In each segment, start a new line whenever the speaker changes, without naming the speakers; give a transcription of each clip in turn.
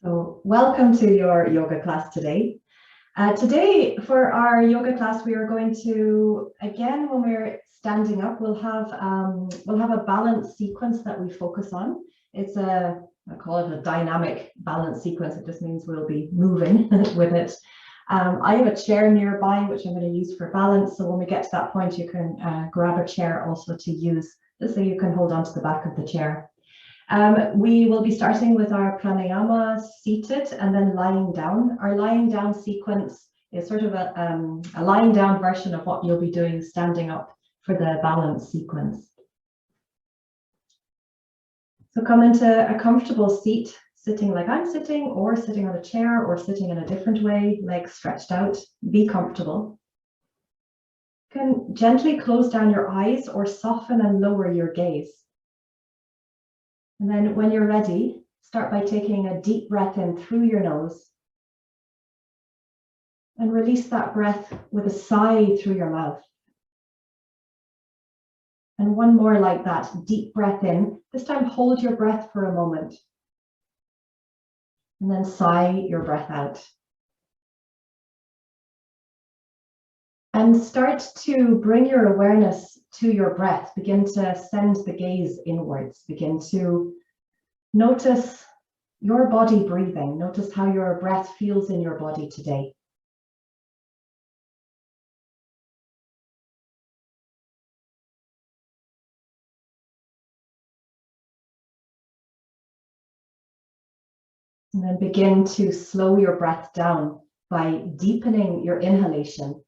So welcome to your yoga class today. Today for our yoga class, we are going to, again, when we're standing up, we'll have a balance sequence that we focus on. It's I call it a dynamic balance sequence. It just means we'll be moving with it. I have a chair nearby, which I'm going to use for balance. So when we get to that point, you can grab a chair also to use, just so you can hold on to the back of the chair. We will be starting with our pranayama seated and then lying down. Our lying down sequence is sort of a lying down version of what you'll be doing standing up for the balance sequence. So come into a comfortable seat, sitting like I'm sitting, or sitting on a chair, or sitting in a different way, legs stretched out. Be comfortable. You can gently close down your eyes or soften and lower your gaze. And then when you're ready, start by taking a deep breath in through your nose and release that breath with a sigh through your mouth. And one more like that, deep breath in. This time hold your breath for a moment and then sigh your breath out. And start to bring your awareness to your breath. Begin to send the gaze inwards. Begin to notice your body breathing. Notice how your breath feels in your body today. And then begin to slow your breath down by deepening your inhalation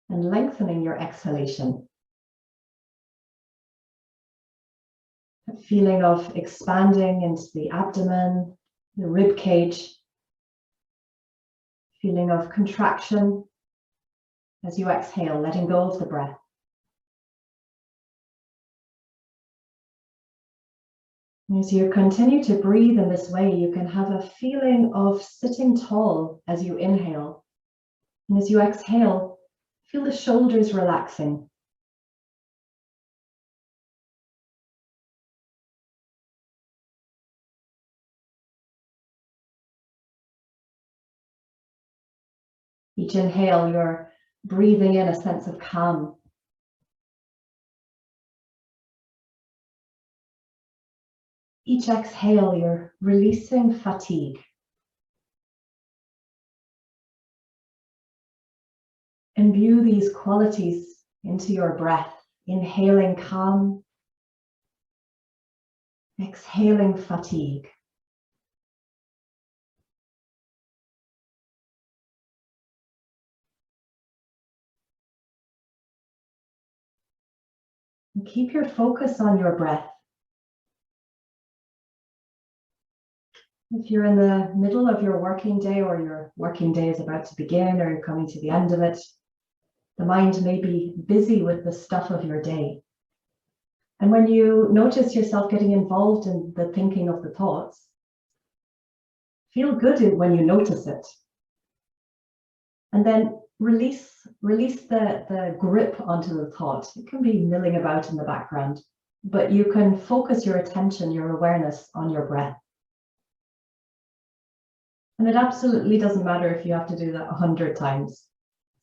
and lengthening your exhalation. A feeling of expanding into the abdomen, the rib cage. Feeling of contraction as you exhale, letting go of the breath. As you continue to breathe in this way, you can have a feeling of sitting tall as you inhale. And as you exhale, feel the shoulders relaxing. Each inhale, you're breathing in a sense of calm. Each exhale, you're releasing fatigue. Imbue these qualities into your breath, inhaling calm, exhaling fatigue. And keep your focus on your breath. If you're in the middle of your working day, or your working day is about to begin, or you're coming to the end of it, the mind may be busy with the stuff of your day. And when you notice yourself getting involved in the thinking of the thoughts, feel good when you notice it. And then release the grip onto the thought. It can be milling about in the background, but you can focus your attention, your awareness on your breath. And it absolutely doesn't matter if you have to do that 100 times.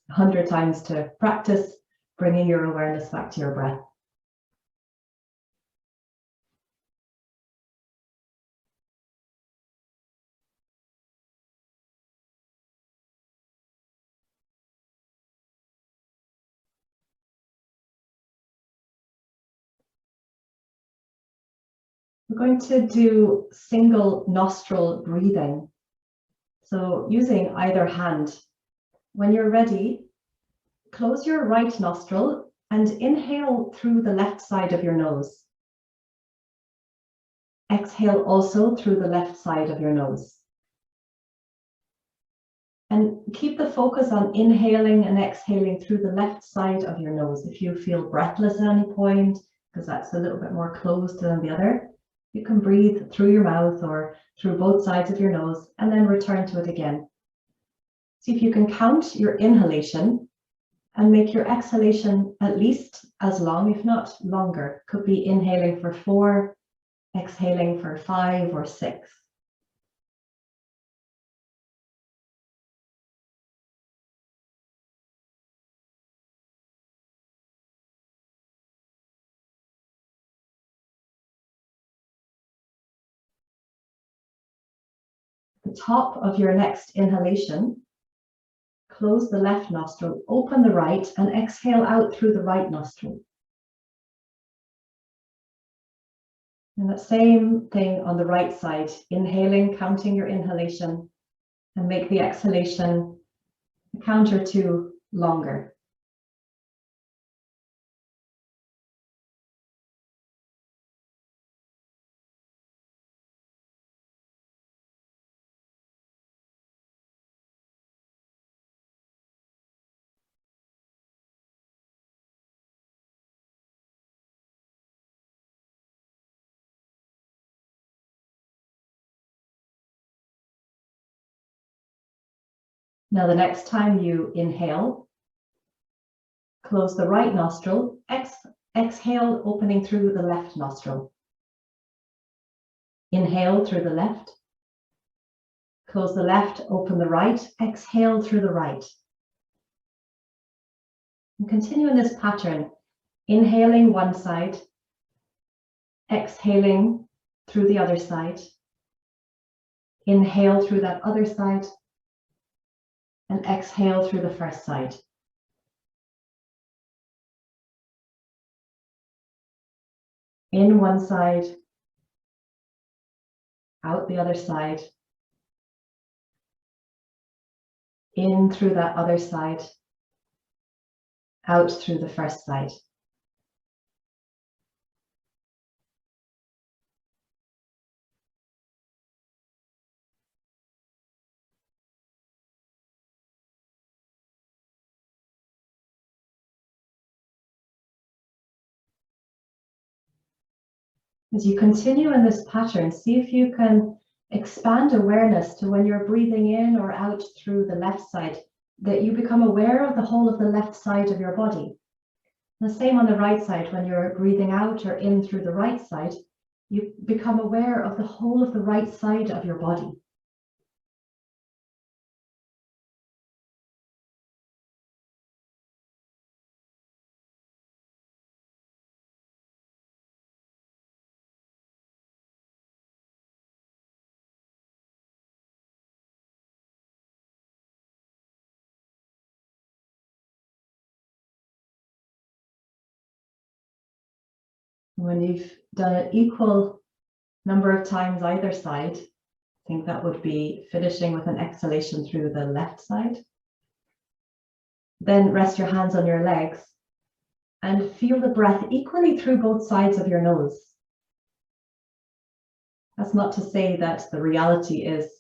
100 times to practice bringing your awareness back to your breath. We're going to do single nostril breathing. So using either hand. When you're ready, close your right nostril and inhale through the left side of your nose. Exhale also through the left side of your nose. And keep the focus on inhaling and exhaling through the left side of your nose. If you feel breathless at any point, because that's a little bit more closed than the other, you can breathe through your mouth or through both sides of your nose and then return to it again. See if you can count your inhalation and make your exhalation at least as long, if not longer. Could be inhaling for 4, exhaling for 5 or 6. the top of your next inhalation, close the left nostril, open the right, and exhale out through the right nostril. And that same thing on the right side, inhaling, counting your inhalation, and make the exhalation a count or two longer. Now, the next time you inhale, close the right nostril, exhale, opening through the left nostril. Inhale through the left, close the left, open the right, exhale through the right. And continue in this pattern, inhaling one side, exhaling through the other side, inhale through that other side, and exhale through the first side. In one side, out the other side, in through that other side, out through the first side. As you continue in this pattern, see if you can expand awareness to when you're breathing in or out through the left side, that you become aware of the whole of the left side of your body. The same on the right side, when you're breathing out or in through the right side, you become aware of the whole of the right side of your body. When you've done an equal number of times either side, I think that would be finishing with an exhalation through the left side. Then rest your hands on your legs and feel the breath equally through both sides of your nose. That's not to say that the reality is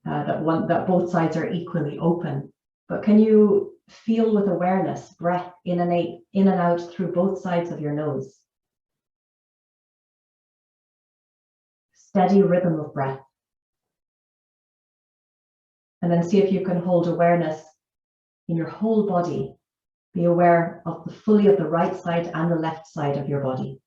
that both sides are equally open, but can you feel with awareness breath in and out through both sides of your nose? Steady rhythm of breath. And then see if you can hold awareness in your whole body. Be aware of fully of the right side and the left side of your body.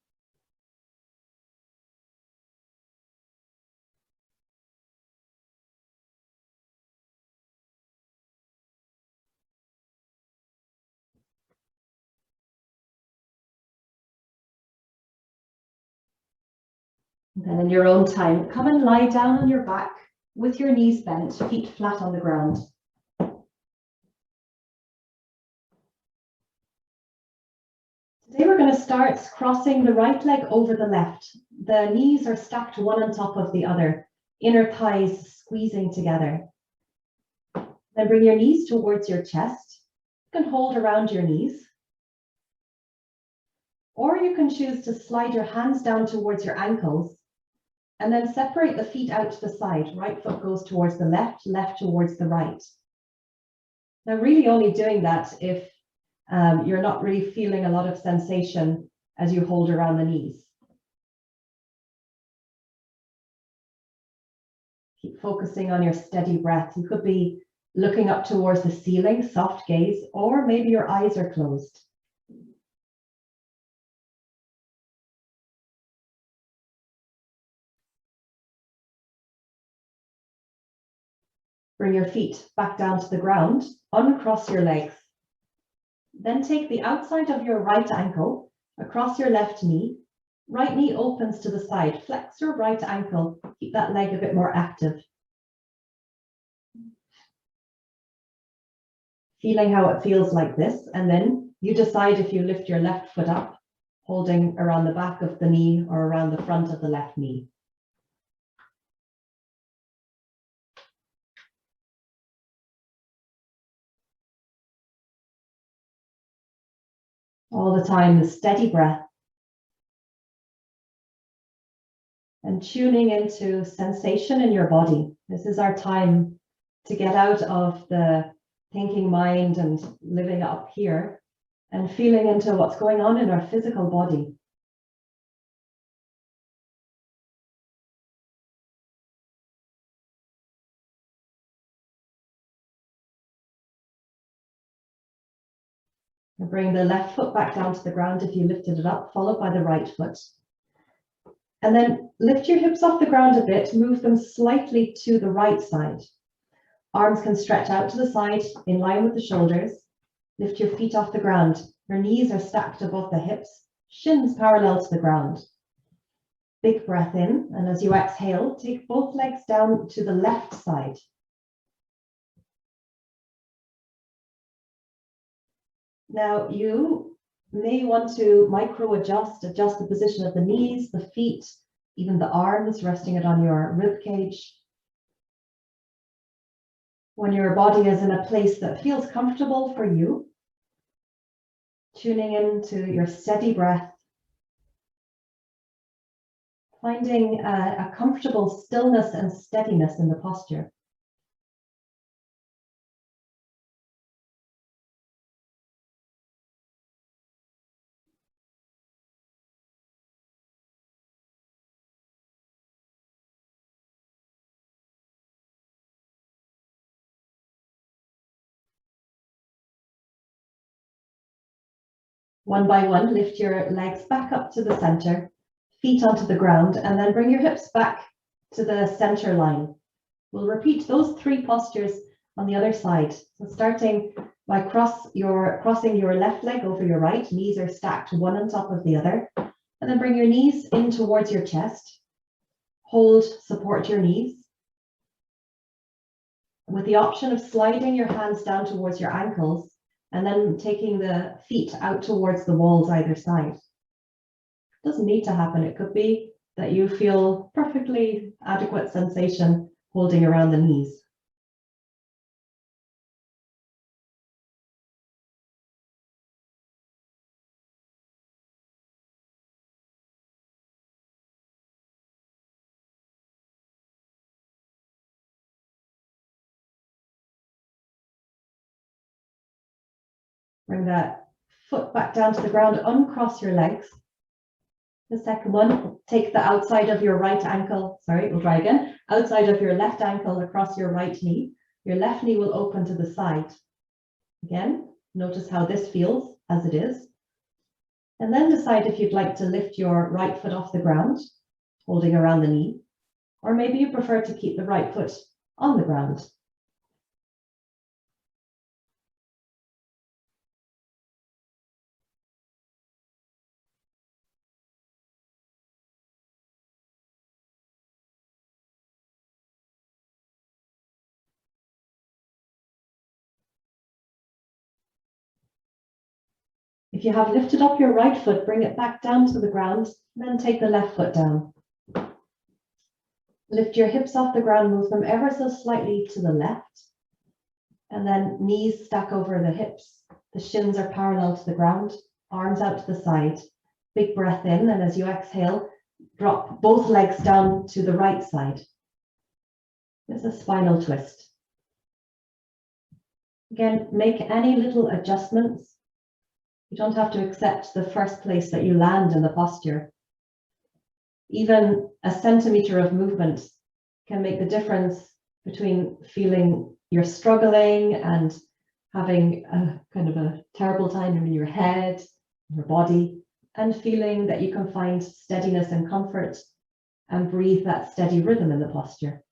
And then in your own time, come and lie down on your back with your knees bent, feet flat on the ground. Today we're going to start crossing the right leg over the left. The knees are stacked one on top of the other, inner thighs squeezing together. Then bring your knees towards your chest. You can hold around your knees. Or you can choose to slide your hands down towards your ankles and then separate the feet out to the side. Right foot goes towards the left, left towards the right. Now, really only doing that if you're not really feeling a lot of sensation as you hold around the knees. Keep focusing on your steady breath. You could be looking up towards the ceiling, soft gaze, or maybe your eyes are closed. Bring your feet back down to the ground, uncross your legs. Then take the outside of your right ankle across your left knee. Right knee opens to the side. Flex your right ankle. Keep that leg a bit more active. feeling how it feels like this, and then you decide if you lift your left foot up, holding around the back of the knee or around the front of the left knee. All the time, the steady breath. And tuning into sensation in your body. This is our time to get out of the thinking mind and living up here and feeling into what's going on in our physical body. And bring the left foot back down to the ground if you lifted it up, followed by the right foot. And then lift your hips off the ground a bit, move them slightly to the right side. Arms can stretch out to the side in line with the shoulders. Lift your feet off the ground. Your knees are stacked above the hips, shins parallel to the ground. Big breath in, and as you exhale, take both legs down to the left side. Now you may want to adjust the position of the knees, the feet, even the arms, resting it on your rib cage. When your body is in a place that feels comfortable for you, tuning into your steady breath, finding a comfortable stillness and steadiness in the posture. One by one, lift your legs back up to the center, feet onto the ground, and then bring your hips back to the center line. We'll repeat those three postures on the other side. So starting by crossing your left leg over your right, knees are stacked one on top of the other, and then bring your knees in towards your chest. Hold, support your knees. With the option of sliding your hands down towards your ankles, and then taking the feet out towards the walls either side. It doesn't need to happen. It could be that you feel perfectly adequate sensation holding around the knees. Bring that foot back down to the ground, uncross your legs. The second one, take the outside of your right ankle, we'll try again. Outside of your left ankle across your right knee. Your left knee will open to the side. Again, notice how this feels as it is. And then decide if you'd like to lift your right foot off the ground, holding around the knee, or maybe you prefer to keep the right foot on the ground. If you have lifted up your right foot, bring it back down to the ground, then take the left foot down. Lift your hips off the ground, move them ever so slightly to the left, and then knees stack over the hips. The shins are parallel to the ground, arms out to the side. Big breath in, and as you exhale, drop both legs down to the right side. There's a spinal twist. Again, make any little adjustments. You don't have to accept the first place that you land in the posture. Even a centimeter of movement can make the difference between feeling you're struggling and having a kind of a terrible time in your head, your body, and feeling that you can find steadiness and comfort and breathe that steady rhythm in the posture.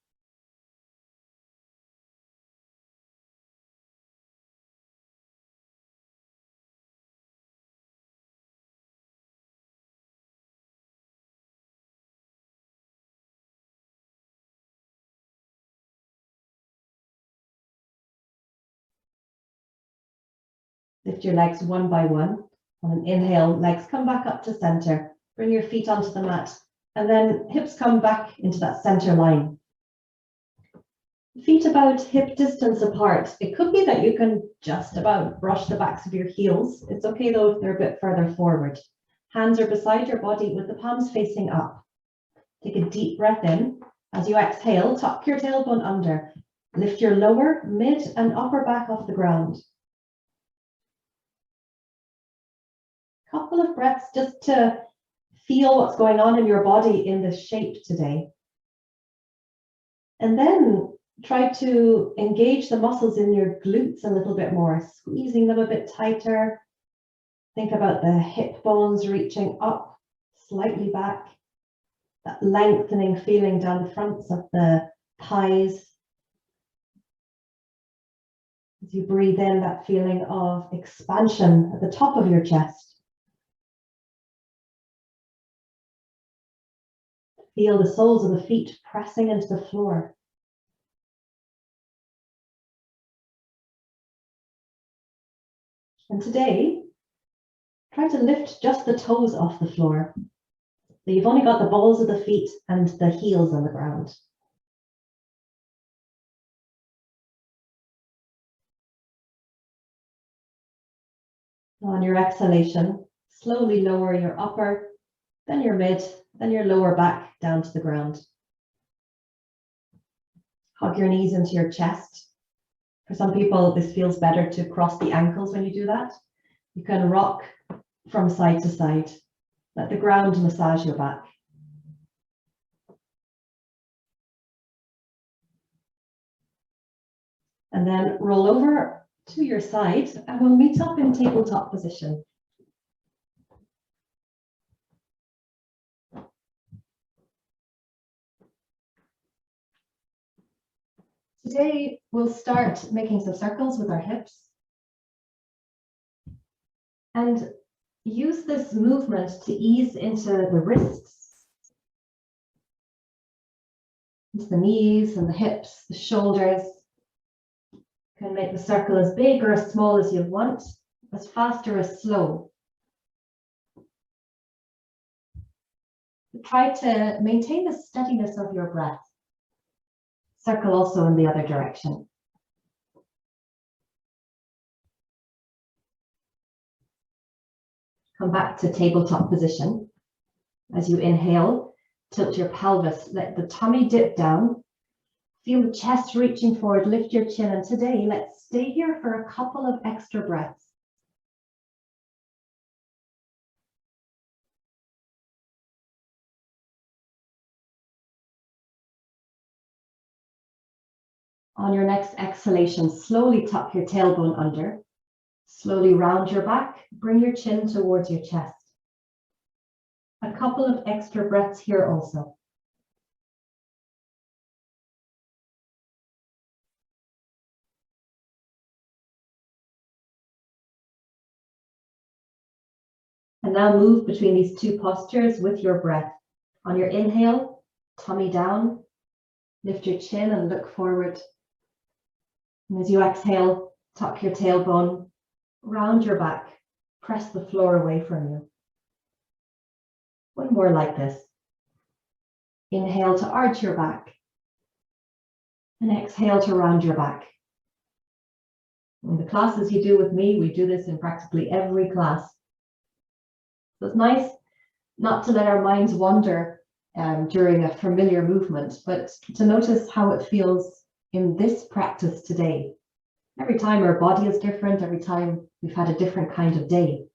Lift your legs one by one. On an inhale, legs come back up to center. Bring your feet onto the mat, and then hips come back into that center line. Feet about hip distance apart. It could be that you can just about brush the backs of your heels. It's okay though if they're a bit further forward. Hands are beside your body with the palms facing up. Take a deep breath in. As you exhale, tuck your tailbone under. Lift your lower, mid, and upper back off the ground. Couple of breaths just to feel what's going on in your body in this shape today. And then try to engage the muscles in your glutes a little bit more, squeezing them a bit tighter. Think about the hip bones reaching up, slightly back. That lengthening feeling down the fronts of the thighs. As you breathe in, that feeling of expansion at the top of your chest. Feel the soles of the feet pressing into the floor. And today, try to lift just the toes off the floor. So you've only got the balls of the feet and the heels on the ground. On your exhalation, slowly lower your upper, then your mid, then your lower back down to the ground. Hug your knees into your chest. For some people, this feels better to cross the ankles when you do that. You can rock from side to side. Let the ground massage your back. And then roll over to your side and we'll meet up in tabletop position. Today, we'll start making some circles with our hips and use this movement to ease into the wrists, into the knees and the hips, the shoulders. You can make the circle as big or as small as you want, as fast or as slow. Try to maintain the steadiness of your breath. Circle also in the other direction. Come back to tabletop position. As you inhale, tilt your pelvis, let the tummy dip down. Feel the chest reaching forward, lift your chin, and today let's stay here for a couple of extra breaths. On your next exhalation, slowly tuck your tailbone under. Slowly round your back, bring your chin towards your chest. A couple of extra breaths here also. And now move between these two postures with your breath. On your inhale, tummy down, lift your chin and look forward. And as you exhale, tuck your tailbone, round your back, press the floor away from you. One more like this. Inhale to arch your back. And exhale to round your back. In the classes you do with me, we do this in practically every class. So it's nice not to let our minds wander during a familiar movement, but to notice how it feels in this practice today. Every time our body is different, every time we've had a different kind of day.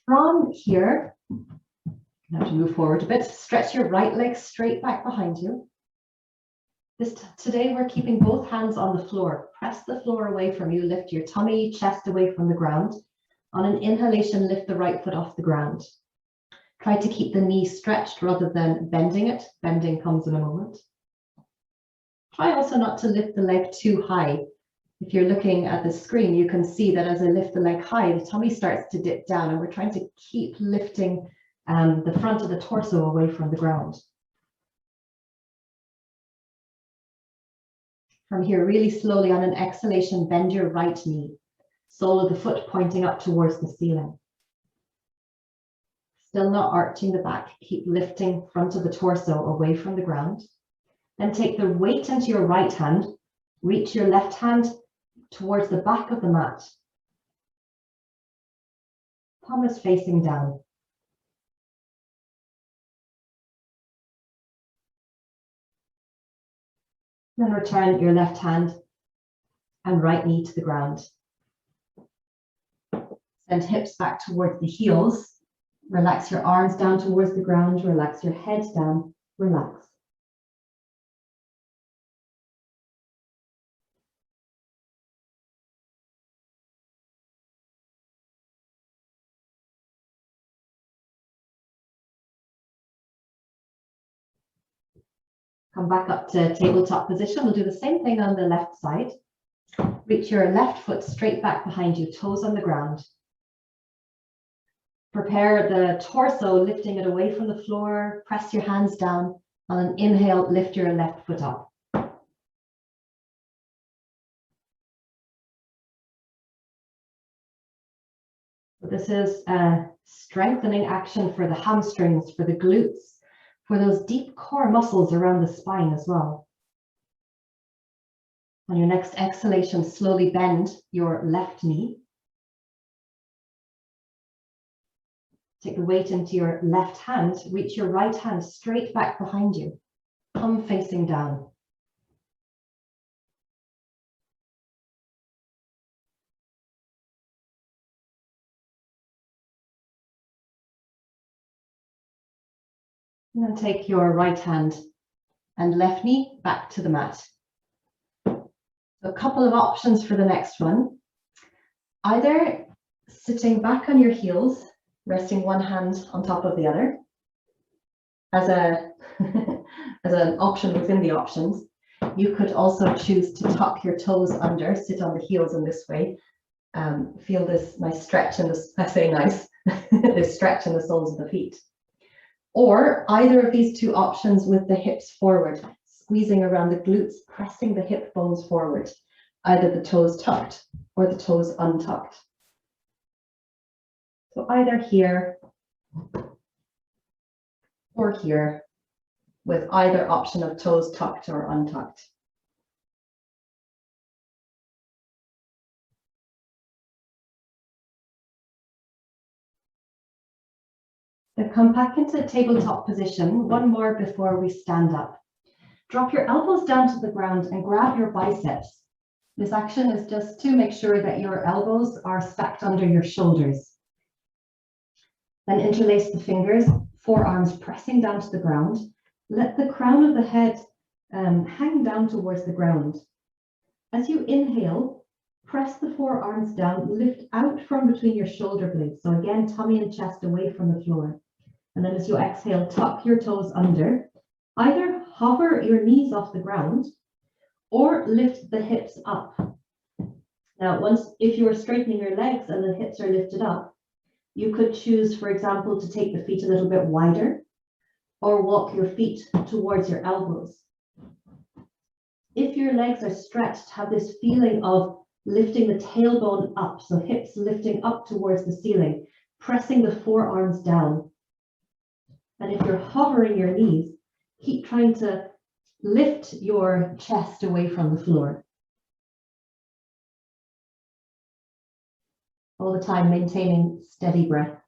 From here, you have to move forward a bit. Stretch your right leg straight back behind you. Today we're keeping both hands on the floor. Press the floor away from you. Lift your tummy, chest away from the ground. On an inhalation, lift the right foot off the ground. Try to keep the knee stretched rather than bending it. Bending comes in a moment. Try also not to lift the leg too high. If you're looking at the screen, you can see that as I lift the leg high, the tummy starts to dip down, and we're trying to keep lifting the front of the torso away from the ground. From here, really slowly on an exhalation, bend your right knee. sole of the foot pointing up towards the ceiling. Still not arching the back, keep lifting front of the torso away from the ground. Then take the weight into your right hand, reach your left hand towards the back of the mat. Palm is facing down. Then return your left hand and right knee to the ground. Send hips back towards the heels. Relax your arms down towards the ground. Relax your head down. Relax. Come back up to tabletop position. We'll do the same thing on the left side. Reach your left foot straight back behind you, toes on the ground. Prepare the torso, lifting it away from the floor. Press your hands down. On an inhale, lift your left foot up. This is a strengthening action for the hamstrings, for the glutes, for those deep core muscles around the spine as well. On your next exhalation, slowly bend your left knee. Take the weight into your left hand, reach your right hand straight back behind you, palm facing down. And then take your right hand and left knee back to the mat. So a couple of options for the next one. Either sitting back on your heels, resting one hand on top of the other, as an option within the options. You could also choose to tuck your toes under, sit on the heels in this way. Feel this nice stretch in this, I say nice, this stretch in the soles of the feet. Or either of these two options with the hips forward, squeezing around the glutes, pressing the hip bones forward, either the toes tucked or the toes untucked. So either here or here, with either option of toes tucked or untucked. Now come back into tabletop position, one more before we stand up. Drop your elbows down to the ground and grab your biceps. This action is just to make sure that your elbows are stacked under your shoulders. Then interlace the fingers, forearms pressing down to the ground. Let the crown of the head hang down towards the ground. As you inhale, press the forearms down, lift out from between your shoulder blades. So again, tummy and chest away from the floor. And then as you exhale, tuck your toes under. Either hover your knees off the ground or lift the hips up. Now, if you are straightening your legs and the hips are lifted up, you could choose, for example, to take the feet a little bit wider or walk your feet towards your elbows. If your legs are stretched, have this feeling of lifting the tailbone up, so hips lifting up towards the ceiling, pressing the forearms down. And if you're hovering your knees, keep trying to lift your chest away from the floor. All the time maintaining steady breath.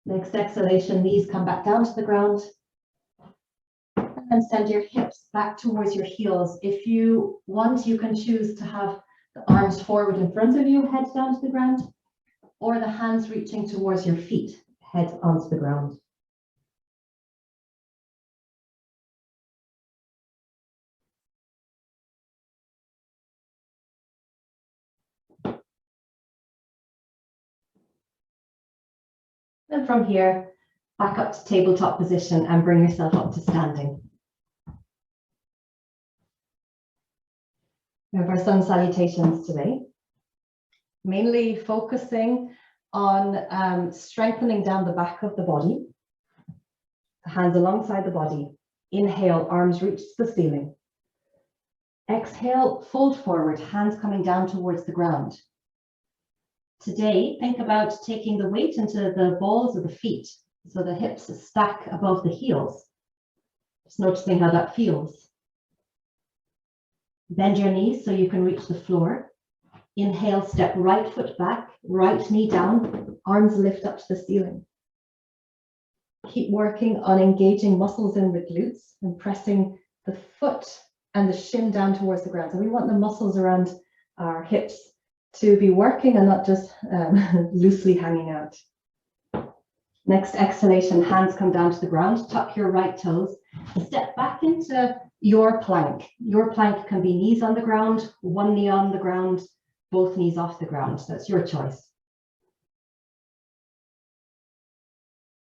Next exhalation, knees come back down to the ground. And then send your hips back towards your heels. If you want, you can choose to have the arms forward in front of you, head down to the ground, or the hands reaching towards your feet, head onto the ground. And from here, back up to tabletop position and bring yourself up to standing. We have our sun salutations today, mainly focusing on strengthening down the back of the body, hands alongside the body. Inhale, arms reach to the ceiling. Exhale, fold forward, hands coming down towards the ground. Today, think about taking the weight into the balls of the feet, so the hips stack above the heels. Just noticing how that feels. Bend your knees so you can reach the floor. Inhale, step right foot back, right knee down, arms lift up to the ceiling. Keep working on engaging muscles in the glutes and pressing the foot and the shin down towards the ground. So we want the muscles around our hips to be working and not just loosely hanging out. Next exhalation, hands come down to the ground, tuck your right toes, and step back into your plank. Your plank can be knees on the ground, one knee on the ground, both knees off the ground. That's your choice.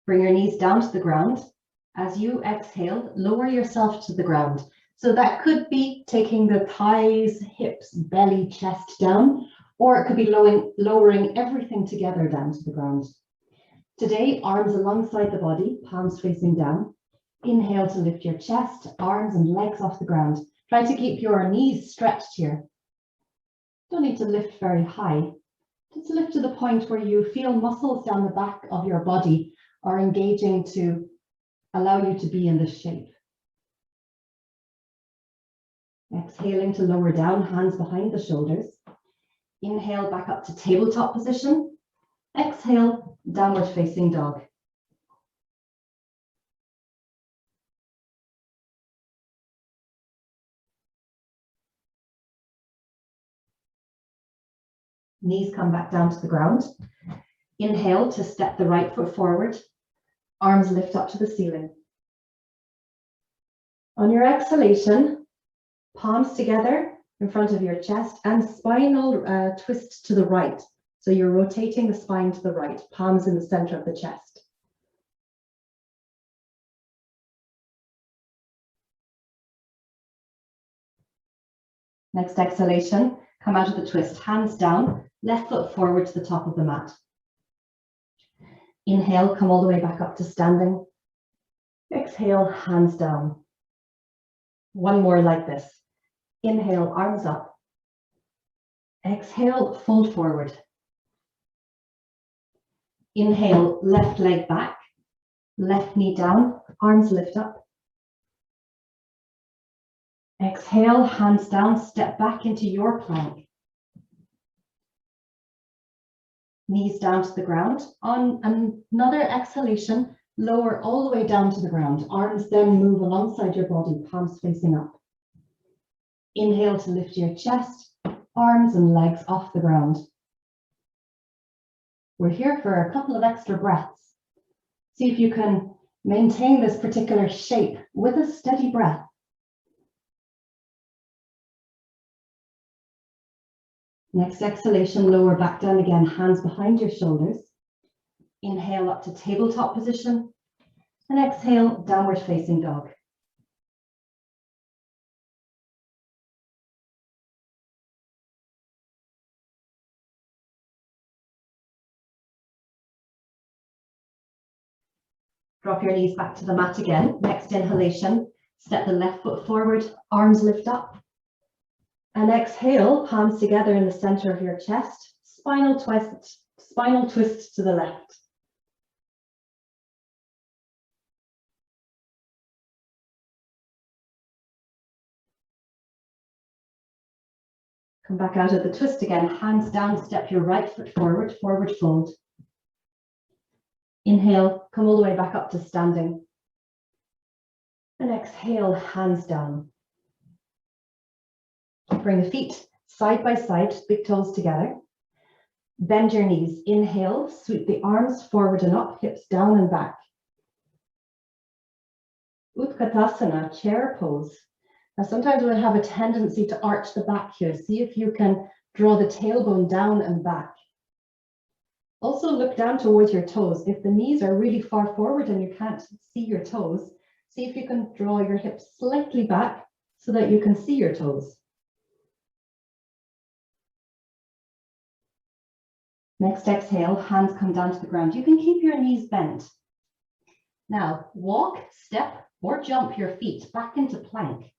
Bring your knees down to the ground. As you exhale, lower yourself to the ground. So that could be taking the thighs, hips, belly, chest down, or it could be lowering everything together down to the ground. Today, arms alongside the body, palms facing down. Inhale to lift your chest, arms and legs off the ground. Try to keep your knees stretched here. Don't need to lift very high. Just lift to the point where you feel muscles down the back of your body are engaging to allow you to be in this shape. Exhaling to lower down, hands behind the shoulders. Inhale back up to tabletop position. Exhale, downward facing dog. Knees come back down to the ground. Inhale to step the right foot forward. Arms lift up to the ceiling. On your exhalation, palms together in front of your chest and spinal twist to the right. So you're rotating the spine to the right, palms in the center of the chest. Next exhalation, come out of the twist, hands down, left foot forward to the top of the mat. Inhale, come all the way back up to standing. Exhale, hands down. One more like this. Inhale, arms up. Exhale, fold forward. Inhale, left leg back, left knee down, arms lift up. Exhale, hands down, step back into your plank. Knees down to the ground. On another exhalation, lower all the way down to the ground. Arms then move alongside your body, palms facing up. Inhale to lift your chest, arms and legs off the ground. We're here for a couple of extra breaths. See if you can maintain this particular shape with a steady breath. Next exhalation, lower back down again, hands behind your shoulders. Inhale up to tabletop position and exhale, downward facing dog. Drop your knees back to the mat again. Next inhalation, step the left foot forward, arms lift up. And exhale, palms together in the center of your chest, spinal twist to the left. Come back out of the twist again, hands down, step your right foot forward, forward fold. Inhale, come all the way back up to standing. And exhale, hands down. Bring the feet side by side, big toes together. Bend your knees. Inhale, sweep the arms forward and up, hips down and back. Utkatasana, chair pose. Now sometimes we'll have a tendency to arch the back here. See if you can draw the tailbone down and back. Also look down towards your toes. If the knees are really far forward and you can't see your toes, see if you can draw your hips slightly back so that you can see your toes. Next exhale, hands come down to the ground. You can keep your knees bent. Now walk, step or jump your feet back into plank.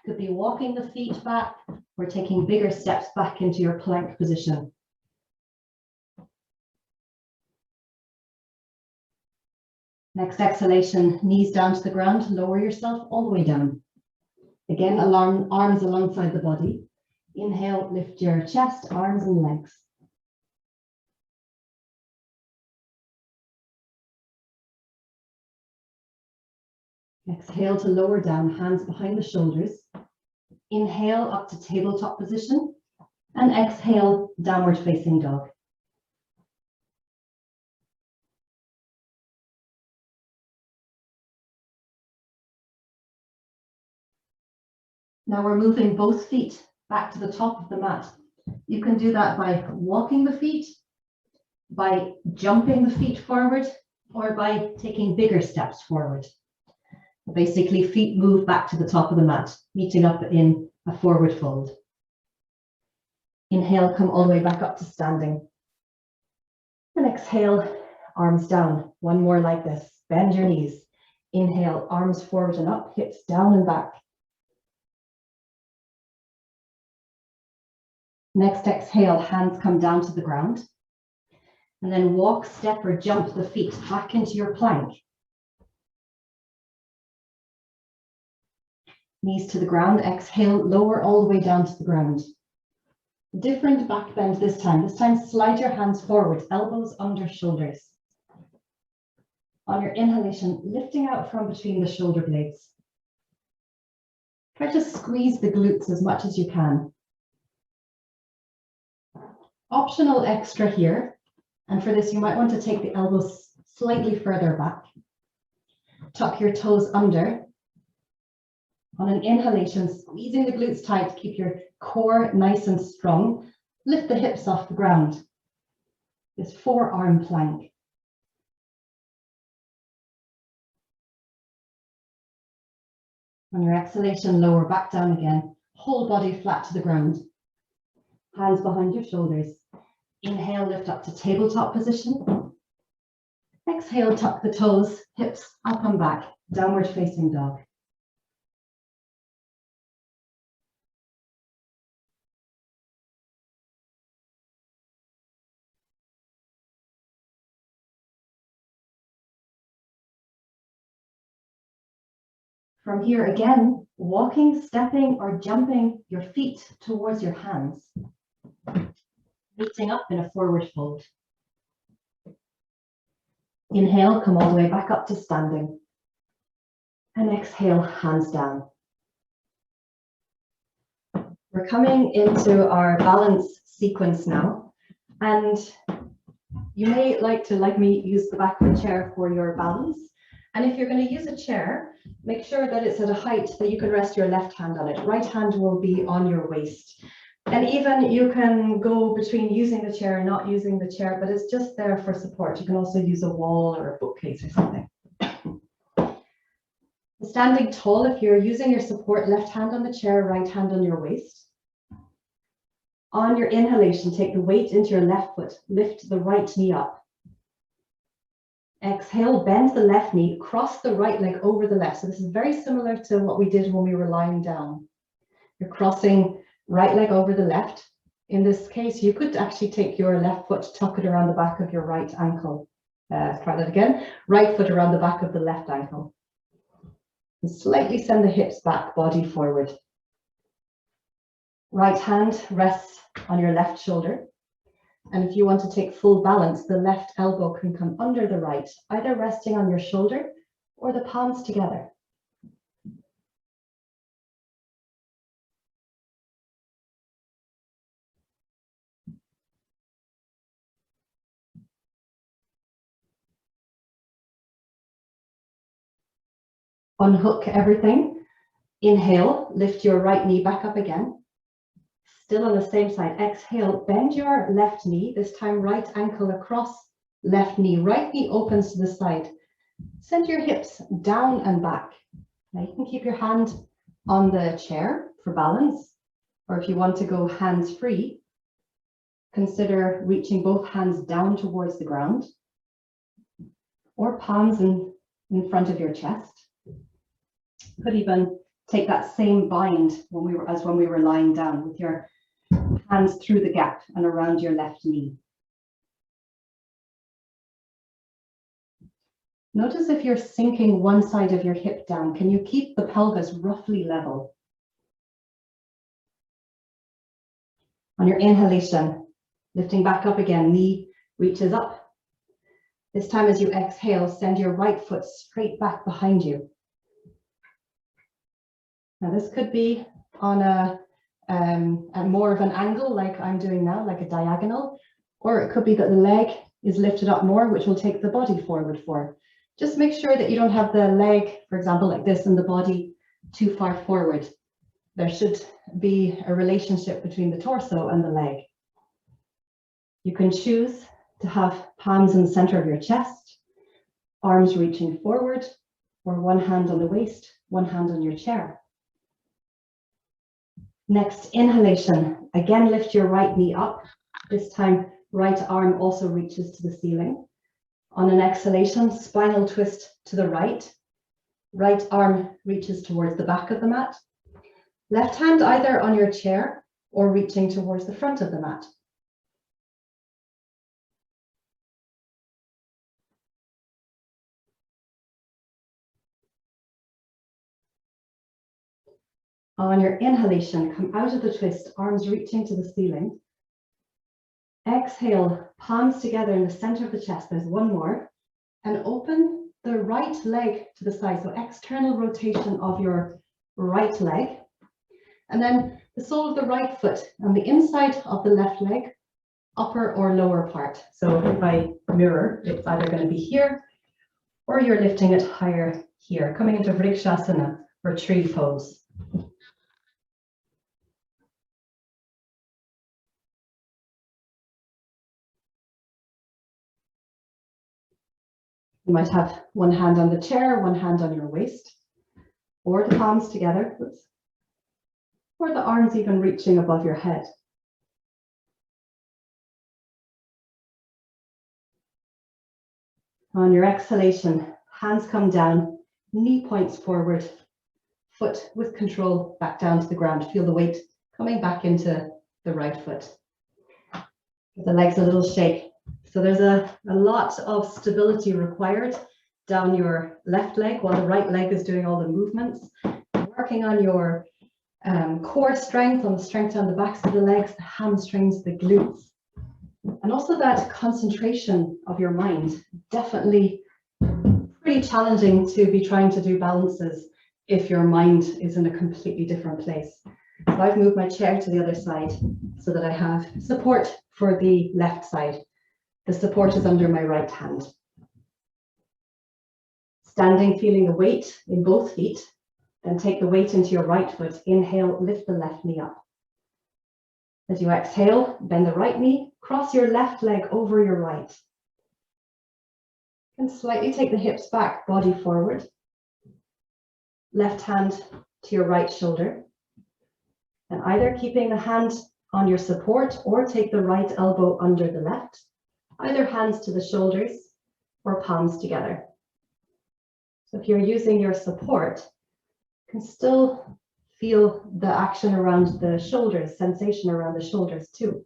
Could be walking the feet back or taking bigger steps back into your plank position. Next exhalation, knees down to the ground, lower yourself all the way down. Again, arms alongside the body. Inhale, lift your chest, arms and legs. Exhale to lower down, hands behind the shoulders. Inhale up to tabletop position and exhale, downward facing dog. Now we're moving both feet back to the top of the mat. You can do that by walking the feet, by jumping the feet forward, or by taking bigger steps forward. Basically, feet move back to the top of the mat, meeting up in a forward fold. Inhale, come all the way back up to standing. And exhale, arms down. One more like this. Bend your knees. Inhale, arms forward and up, hips down and back. Next exhale, hands come down to the ground. And then walk, step, or jump the feet back into your plank. Knees to the ground, exhale, lower all the way down to the ground. Different back bend this time. This time, slide your hands forward, elbows under shoulders. On your inhalation, lifting out from between the shoulder blades. Try to squeeze the glutes as much as you can. Optional extra here, and for this you might want to take the elbows slightly further back. Tuck your toes under. On an inhalation, squeezing the glutes tight to keep your core nice and strong. Lift the hips off the ground. This forearm plank. On your exhalation, lower back down again. Whole body flat to the ground. Hands behind your shoulders. Inhale, lift up to tabletop position. Exhale, tuck the toes, hips up and back, downward facing dog. From here again, walking, stepping, or jumping your feet towards your hands. Meeting up in a forward fold. Inhale, come all the way back up to standing. And exhale, hands down. We're coming into our balance sequence now. And you may like to, like me, use the back of a chair for your balance. And if you're going to use a chair, make sure that it's at a height that you can rest your left hand on it. Right hand will be on your waist. And even you can go between using the chair and not using the chair, but it's just there for support. You can also use a wall or a bookcase or something. Standing tall, if you're using your support, left hand on the chair, right hand on your waist. On your inhalation, take the weight into your left foot, lift the right knee up. Exhale, bend the left knee, cross the right leg over the left. So this is very similar to what we did when we were lying down. You're crossing right leg over the left. In this case, you could actually take your left foot, tuck it around the back of your right ankle. Try that again. Right foot around the back of the left ankle. And slightly send the hips back, body forward. Right hand rests on your left shoulder. And if you want to take full balance, the left elbow can come under the right, either resting on your shoulder or the palms together. Unhook everything. Inhale, lift your right knee back up again. Still on the same side. Exhale, bend your left knee, this time right ankle across left knee. Right knee opens to the side. Send your hips down and back. Now you can keep your hand on the chair for balance, or if you want to go hands free, consider reaching both hands down towards the ground, or palms in front of your chest. Could even take that same bind as when we were lying down, with your hands through the gap and around your left knee. Notice if you're sinking one side of your hip down, can you keep the pelvis roughly level? On your inhalation, lifting back up again, knee reaches up. This time as you exhale, send your right foot straight back behind you. Now this could be on a more of an angle like I'm doing now, like a diagonal, or it could be that the leg is lifted up more, which will take the body forward for. Just make sure that you don't have the leg, for example, like this, and the body too far forward. There should be a relationship between the torso and the leg. You can choose to have palms in the center of your chest, arms reaching forward, or one hand on the waist, one hand on your chair. Next, inhalation. Again, lift your right knee up. This time, right arm also reaches to the ceiling. On an exhalation, spinal twist to the right. Right arm reaches towards the back of the mat. Left hand either on your chair or reaching towards the front of the mat. On your inhalation, come out of the twist, arms reaching to the ceiling. Exhale, palms together in the center of the chest. There's one more. And open the right leg to the side. So external rotation of your right leg. And then the sole of the right foot on the inside of the left leg, upper or lower part. So if I mirror, it's either going to be here or you're lifting it higher here, coming into Vrikshasana or tree pose. You might have one hand on the chair, one hand on your waist, or the palms together, or the arms even reaching above your head. On your exhalation, hands come down, knee points forward, foot with control back down to the ground. Feel the weight coming back into the right foot. Give the legs a little shake. So there's a lot of stability required down your left leg while the right leg is doing all the movements. Working on your core strength, on the strength down the backs of the legs, the hamstrings, the glutes. And also that concentration of your mind. Definitely pretty challenging to be trying to do balances if your mind is in a completely different place. So I've moved my chair to the other side so that I have support for the left side. The support is under my right hand. Standing, feeling the weight in both feet, then take the weight into your right foot. Inhale, lift the left knee up. As you exhale, bend the right knee, cross your left leg over your right. And slightly take the hips back, body forward. Left hand to your right shoulder. And either keeping the hand on your support or take the right elbow under the left. Either hands to the shoulders or palms together. So if you're using your support, you can still feel the action around the shoulders, sensation around the shoulders too.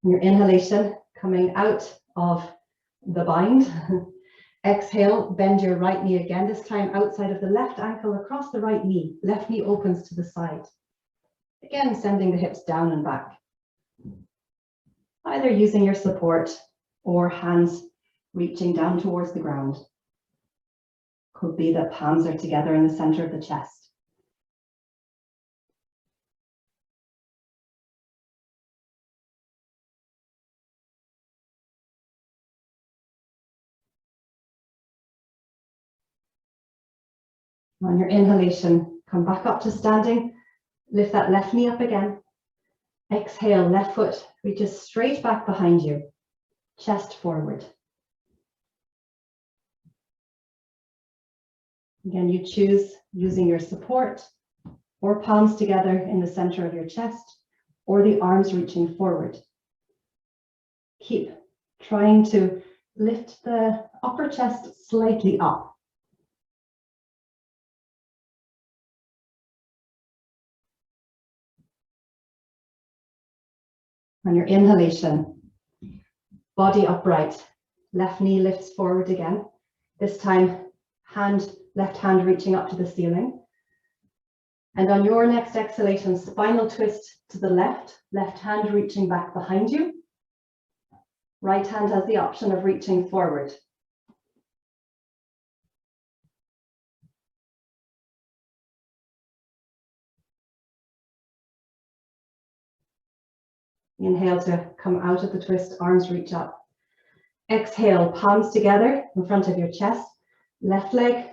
Your inhalation coming out of the bind. Exhale, bend your right knee again, this time outside of the left ankle across the right knee. Left knee opens to the side. Again, sending the hips down and back. Either using your support or hands reaching down towards the ground. Could be that palms are together in the center of the chest. On your inhalation, come back up to standing. Lift that left knee up again. Exhale, left foot reaches straight back behind you. Chest forward. Again, you choose using your support or palms together in the center of your chest or the arms reaching forward. Keep trying to lift the upper chest slightly up. On your inhalation, body upright, left knee lifts forward again. This time, left hand reaching up to the ceiling. And on your next exhalation, spinal twist to the left, left hand reaching back behind you. Right hand has the option of reaching forward. Inhale to come out of the twist, arms reach up. Exhale, palms together in front of your chest. Left leg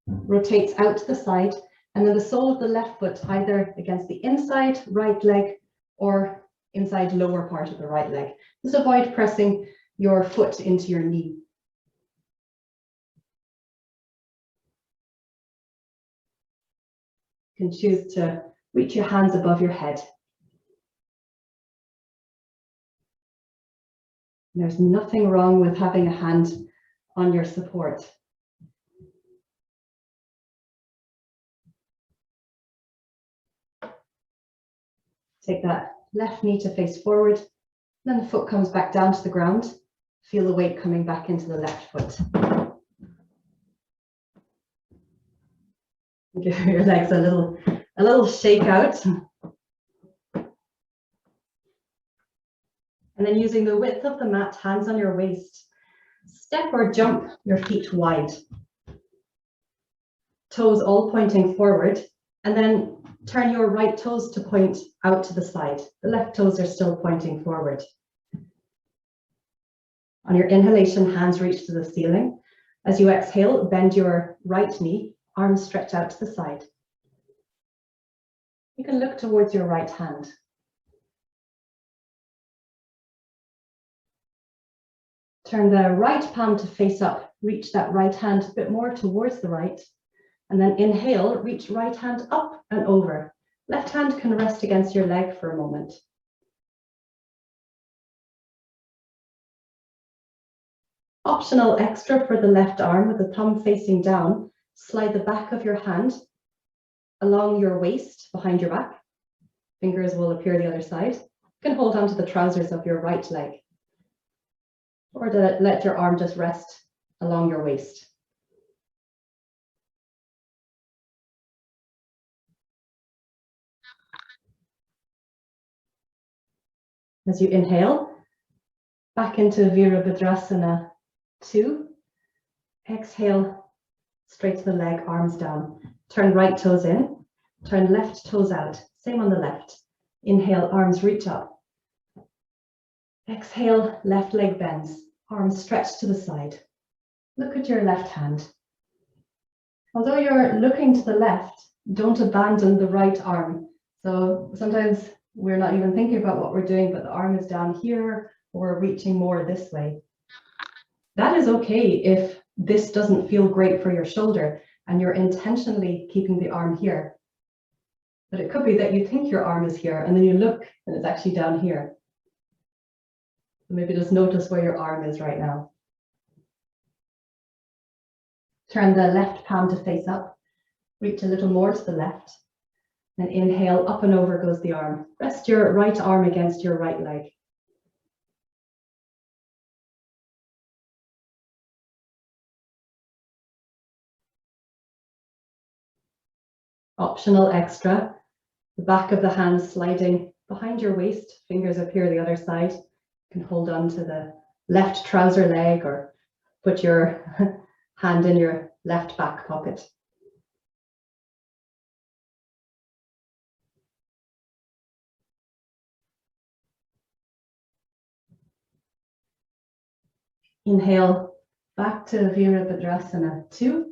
rotates out to the side, and then the sole of the left foot either against the inside right leg or inside lower part of the right leg. Just avoid pressing your foot into your knee. You can choose to reach your hands above your head. There's nothing wrong with having a hand on your support. Take that left knee to face forward, then the foot comes back down to the ground. Feel the weight coming back into the left foot. Give your legs a little shake out. And then using the width of the mat, hands on your waist, step or jump your feet wide. Toes all pointing forward, and then turn your right toes to point out to the side. The left toes are still pointing forward. On your inhalation, hands reach to the ceiling. As you exhale, bend your right knee, arms stretch out to the side. You can look towards your right hand. Turn the right palm to face up, reach that right hand a bit more towards the right, and then inhale, reach right hand up and over. Left hand can rest against your leg for a moment. Optional extra for the left arm with the thumb facing down, slide the back of your hand along your waist behind your back. Fingers will appear the other side. You can hold onto the trousers of your right leg, or to let your arm just rest along your waist. As you inhale, back into Virabhadrasana 2. Exhale, straight to the leg, arms down. Turn right toes in, turn left toes out. Same on the left. Inhale, arms reach up. Exhale, left leg bends, arms stretch to the side. Look at your left hand. Although you're looking to the left, don't abandon the right arm. So sometimes we're not even thinking about what we're doing, but the arm is down here, or we're reaching more this way. That is okay if this doesn't feel great for your shoulder and you're intentionally keeping the arm here. But it could be that you think your arm is here and then you look and it's actually down here. So maybe just notice where your arm is right now. Turn the left palm to face up, reach a little more to the left, and inhale, up and over goes the arm. Rest your right arm against your right leg. Optional extra, the back of the hand sliding behind your waist, fingers appear the other side. You can hold on to the left trouser leg or put your hand in your left back pocket. Inhale, back to Virabhadrasana 2.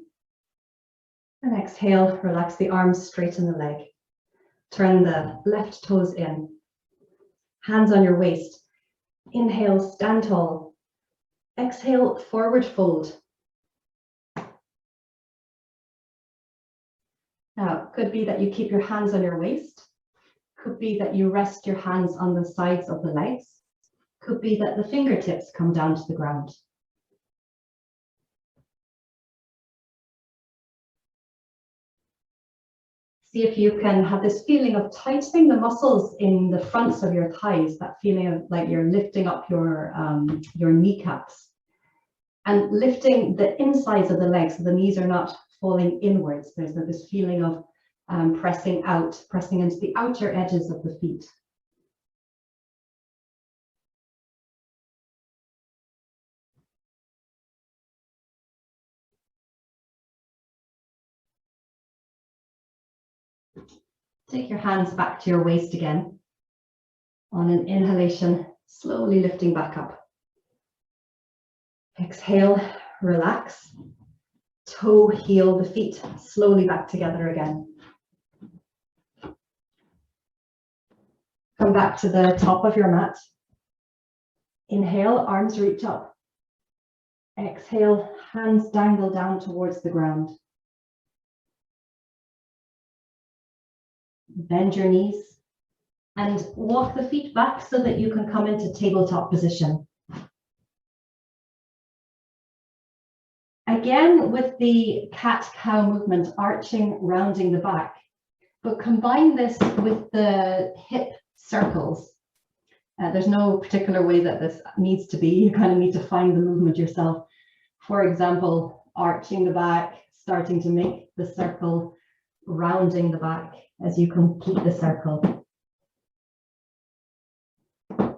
And exhale, relax the arms, straighten the leg. Turn the left toes in. Hands on your waist. Inhale, stand tall. Exhale, forward fold. Now, it could be that you keep your hands on your waist. Could be that you rest your hands on the sides of the legs. Could be that the fingertips come down to the ground. See if you can have this feeling of tightening the muscles in the fronts of your thighs, that feeling of like you're lifting up your kneecaps and lifting the insides of the legs so the knees are not falling inwards. There's this feeling of pressing out, pressing into the outer edges of the feet. Take your hands back to your waist again. On an inhalation, slowly lifting back up. Exhale, relax. Toe, heel the feet slowly back together again. Come back to the top of your mat. Inhale, arms reach up. Exhale, hands dangle down towards the ground. Bend your knees and walk the feet back so that you can come into tabletop position. Again, with the cat-cow movement, arching, rounding the back, but combine this with the hip circles. There's no particular way that this needs to be. You kind of need to find the movement yourself. For example, arching the back, starting to make the circle, rounding the back as you complete the circle.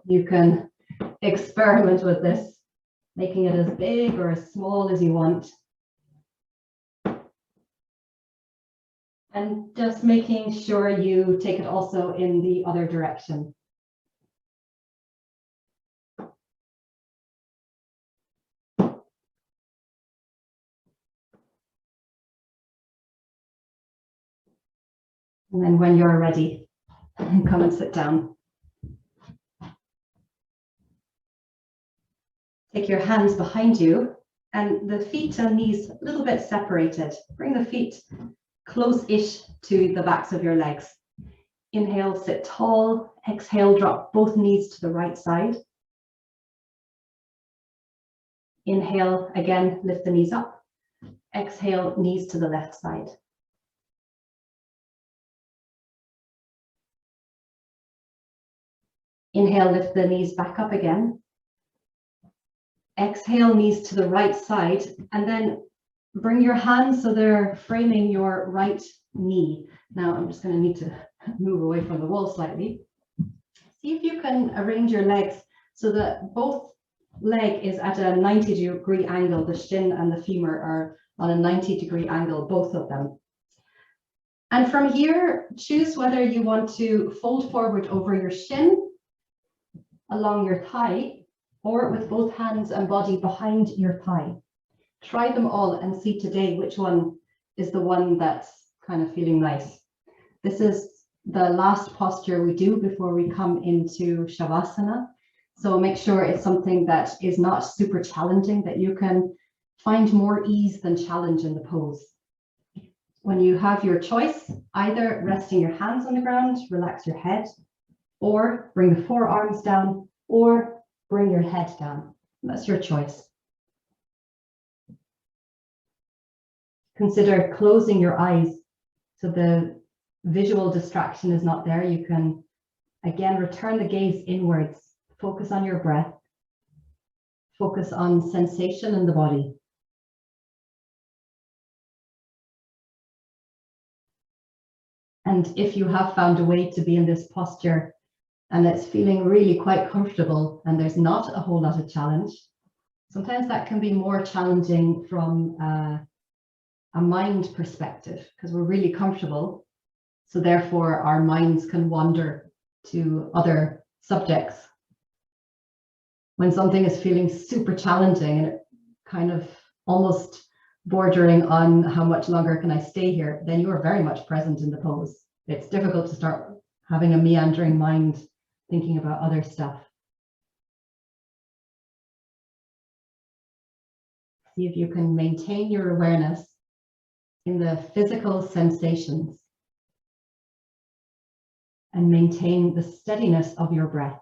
You can experiment with this, making it as big or as small as you want. And just making sure you take it also in the other direction. And then when you're ready, come and sit down. Take your hands behind you and the feet and knees a little bit separated. Bring the feet close-ish to the backs of your legs. Inhale, sit tall. Exhale, drop both knees to the right side. Inhale, again, lift the knees up. Exhale, knees to the left side. Inhale, lift the knees back up again. Exhale, knees to the right side, and then bring your hands so they're framing your right knee. Now I'm just going to need to move away from the wall slightly. See if you can arrange your legs so that both leg is at a 90-degree angle. The shin and the femur are on a 90-degree angle, both of them. And from here, choose whether you want to fold forward over your shin, along your thigh, or with both hands and body behind your thigh. Try them all and see today which one is the one that's kind of feeling nice. This is the last posture we do before we come into Shavasana. So make sure it's something that is not super challenging, that you can find more ease than challenge in the pose. When you have your choice, either resting your hands on the ground, relax your head, or bring the forearms down, or bring your head down. That's your choice. Consider closing your eyes so the visual distraction is not there. You can, again, return the gaze inwards. Focus on your breath. Focus on sensation in the body. And if you have found a way to be in this posture and it's feeling really quite comfortable and there's not a whole lot of challenge, sometimes that can be more challenging from a mind perspective because we're really comfortable. So therefore our minds can wander to other subjects. When something is feeling super challenging and it kind of almost bordering on how much longer can I stay here, then you are very much present in the pose. It's difficult to start having a meandering mind thinking about other stuff. See if you can maintain your awareness in the physical sensations and maintain the steadiness of your breath.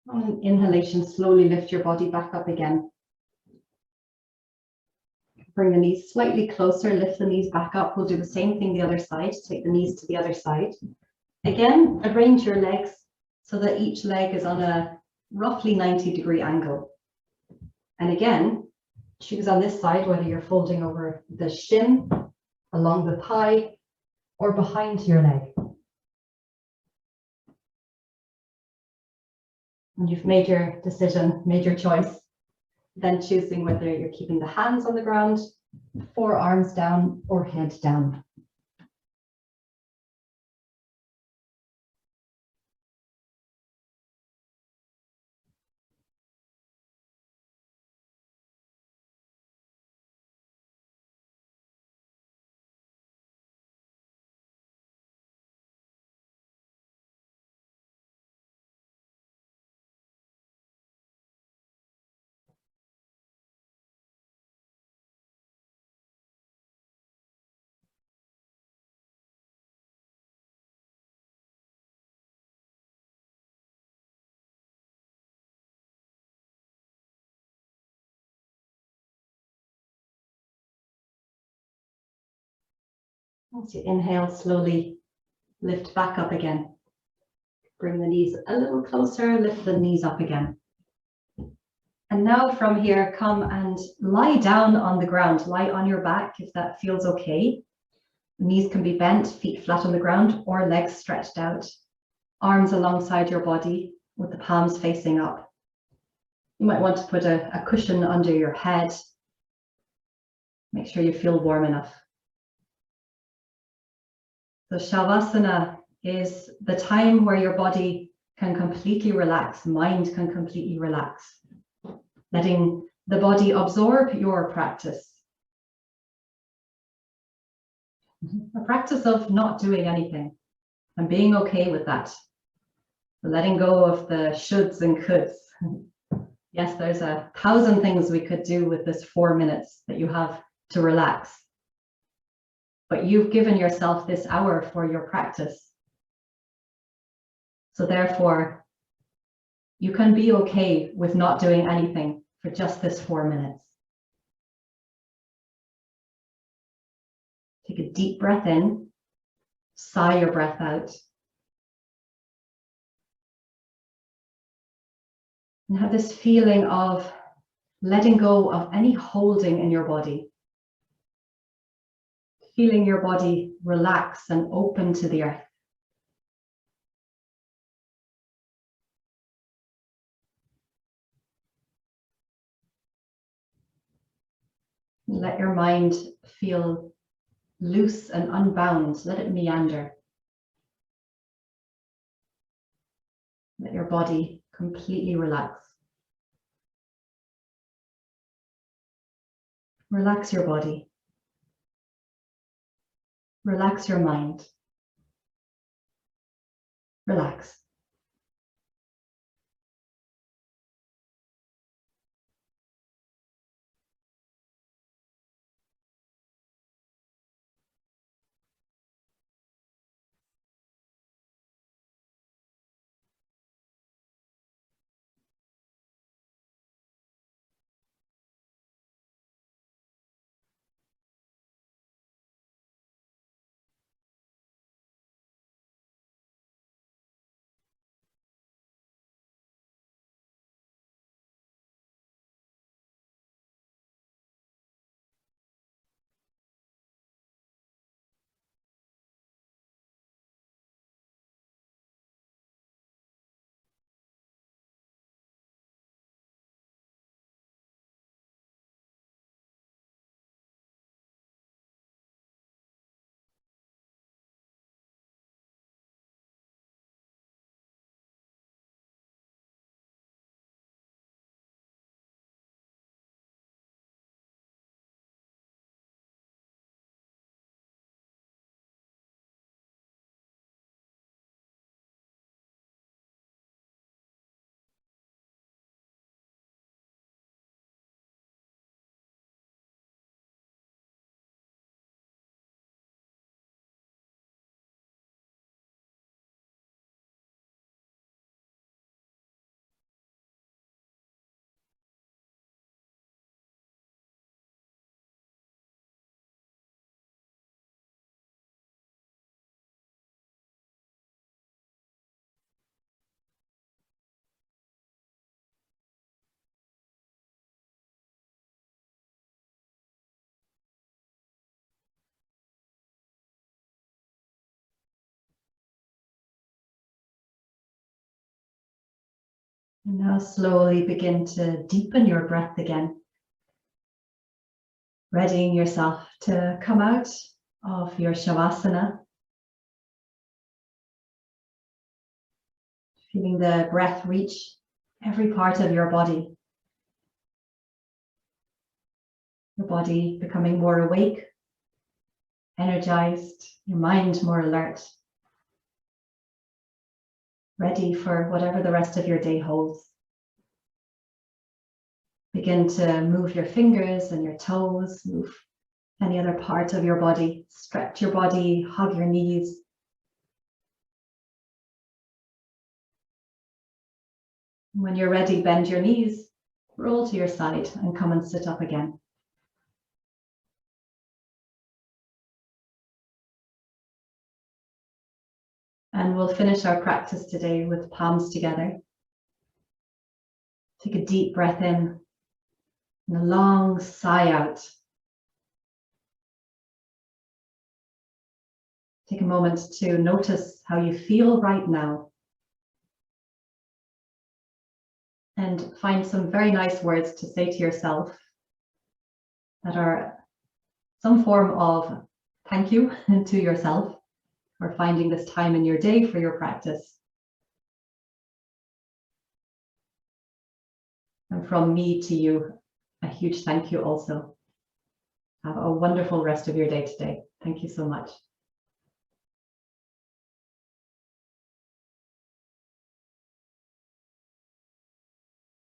On an inhalation, slowly lift your body back up again. Bring the knees slightly closer, lift the knees back up. We'll do the same thing the other side. Take the knees to the other side. Again, arrange your legs so that each leg is on a roughly 90-degree angle. And again, choose on this side whether you're folding over the shin, along the thigh, or behind your leg. When you've made your decision, made your choice, then choosing whether you're keeping the hands on the ground, forearms down, or head down. As you inhale, slowly lift back up again. Bring the knees a little closer, lift the knees up again. And now from here, come and lie down on the ground. Lie on your back if that feels okay. The knees can be bent, feet flat on the ground, or legs stretched out. Arms alongside your body with the palms facing up. You might want to put a cushion under your head. Make sure you feel warm enough. So Shavasana is the time where your body can completely relax, mind can completely relax, letting the body absorb your practice. A practice of not doing anything and being okay with that. Letting go of the shoulds and coulds. Yes, there's 1,000 things we could do with this 4 minutes that you have to relax. But you've given yourself this hour for your practice. So therefore, you can be okay with not doing anything for just this 4 minutes. Take a deep breath in, sigh your breath out. And have this feeling of letting go of any holding in your body. Feeling your body relax and open to the earth. Let your mind feel loose and unbound. Let it meander. Let your body completely relax. Relax your body. Relax your mind. Relax. And now slowly begin to deepen your breath again, readying yourself to come out of your Shavasana. Feeling the breath reach every part of your body. Your body becoming more awake, energized, your mind more alert, ready for whatever the rest of your day holds. Begin to move your fingers and your toes, move any other part of your body, stretch your body, hug your knees. When you're ready, bend your knees, roll to your side and come and sit up again. And we'll finish our practice today with palms together. Take a deep breath in and a long sigh out. Take a moment to notice how you feel right now. And find some very nice words to say to yourself that are some form of thank you to yourself for finding this time in your day for your practice. And from me to you, a huge thank you also. Have a wonderful rest of your day today. Thank you so much.